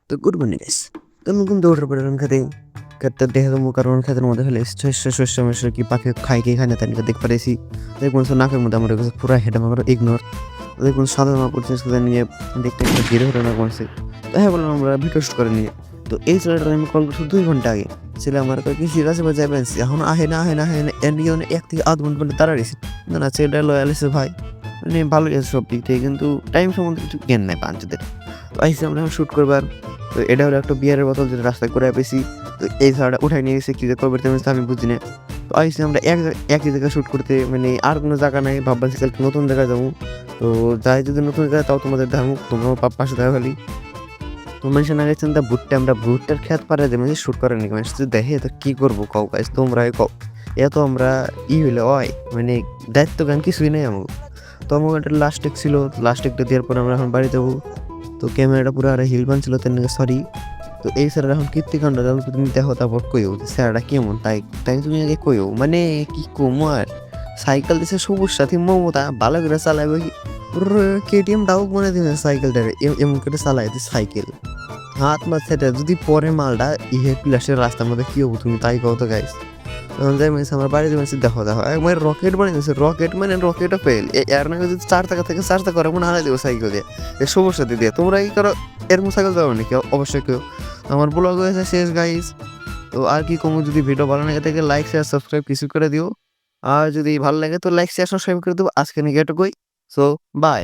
তো good morning guys. কেমন ঘুম দৌড়ে পড়লাম খেতে দেখে তো কারণ খেতের মধ্যে ফেলে শস্য কি পাখি খাই কি খায় না তাই দেখতে পারেছি। দেখুন নাকের মধ্যে আমার কাছে পুরো হেড আমার ইগনোর। দেখুন সাদা জামা পড়ছে সেটা নিয়ে দেখতে একটু ধীরে হলো না করছে। তো হ্যাঁ বললাম আমরা ভিডিও শুট করে নিয়ে। তো এই ছেলেটার আমি কল করছি 2 ঘন্টা আগে। ছেলে আমার কি সিরিয়াসে যাবেন এখন আহে না এর নিয়ে 1 থেকে আধ ঘন্টা পর্যন্ত তারা রয়েছে। না ছেলেটা লয়াল আছে ভাই, মানে ভালোই আছে সব দিক থেকে, কিন্তু টাইম সম্বন্ধে কিছু জ্ঞান নাই পাঞ্চদের। তো আইসি আমরা এখন শ্যুট করবার। তো এটা হলো একটা বিয়ারের বোতল যেটা রাস্তায় করে পেয়েছি। তো এই ছাড়াটা উঠাই নিয়ে গেছে কী যে করবে তেমন আমি বুঝি না। তো আইসি আমরা একই জায়গায় শ্যুট করতে, মানে আর কোনো জায়গা নাই, ভাবছি কালকে নতুন জায়গায় যাবো। তো যাই যদি নতুন জায়গায় তাও তোমাদের দেখাবো, তোমরাও পাশে দেখা খালি। তো মানুষের না গেছেন তা আমরা ভুট্টার খেত পারে যে মানে শ্যুট করে নাকি মানুষ দেখে তো কী করবো কও গাইস তোমরাই কও। এত আমরা হইলে হয় মানে দায়িত্ব জ্ঞান কিছুই নেই আমাকে। তো আমার একটা লাস্ট টেক ছিল, লাস্ট টেকটা দেওয়ার পর আমরা এখন বাড়ি যাবো। তো ক্যামেরাটা পুরো আর হিল বানছিল তার নাকি সরি। তো এই স্যারের এখন কীর্তিকাণ্ড তুমি দেখো তারপর কইও স্যারটা কেমন তাই তাই তুমি আগে কইও মানে কি কমো আর। সাইকেল দিছে সবুজ সাথী মমতা ভালো করে চালাবে কেটিএম ডাউক মনে দিবে সাইকেলটা এমন করে চালাই সাইকেল হাত মাথাটা যদি পরে মালটা ইহে প্লাসের রাস্তার মধ্যে কি হবো তুমি তাই কত গাইস। যাই মানে আমার বাড়িতে মানে দেখো একবার রকেট বানিয়ে দিয়েছে, রকেট মানে রকেটও ফেল এর নাকি যদি 4 টাকা থেকে 4 টাকা করে মনে হারাই দেবো সাইকেল দিয়ে এর সমস্যা দিয়ে। তোমরা কি করো এরকম সাইকেল যাবো নাকি? অবশ্যই কেউ। আমার ব্লগ হয়েছে শেষ গাইস। তো আর কি কমু, যদি ভিডিও ভালো লাগে থাকে লাইক শেয়ার সাবস্ক্রাইব কিছু করে দিও। আর যদি ভালো লাগে তো লাইক শেয়ার সাবস্ক্রাইব করে দেবো। আজকে নিয়ে এটুকুই। So by.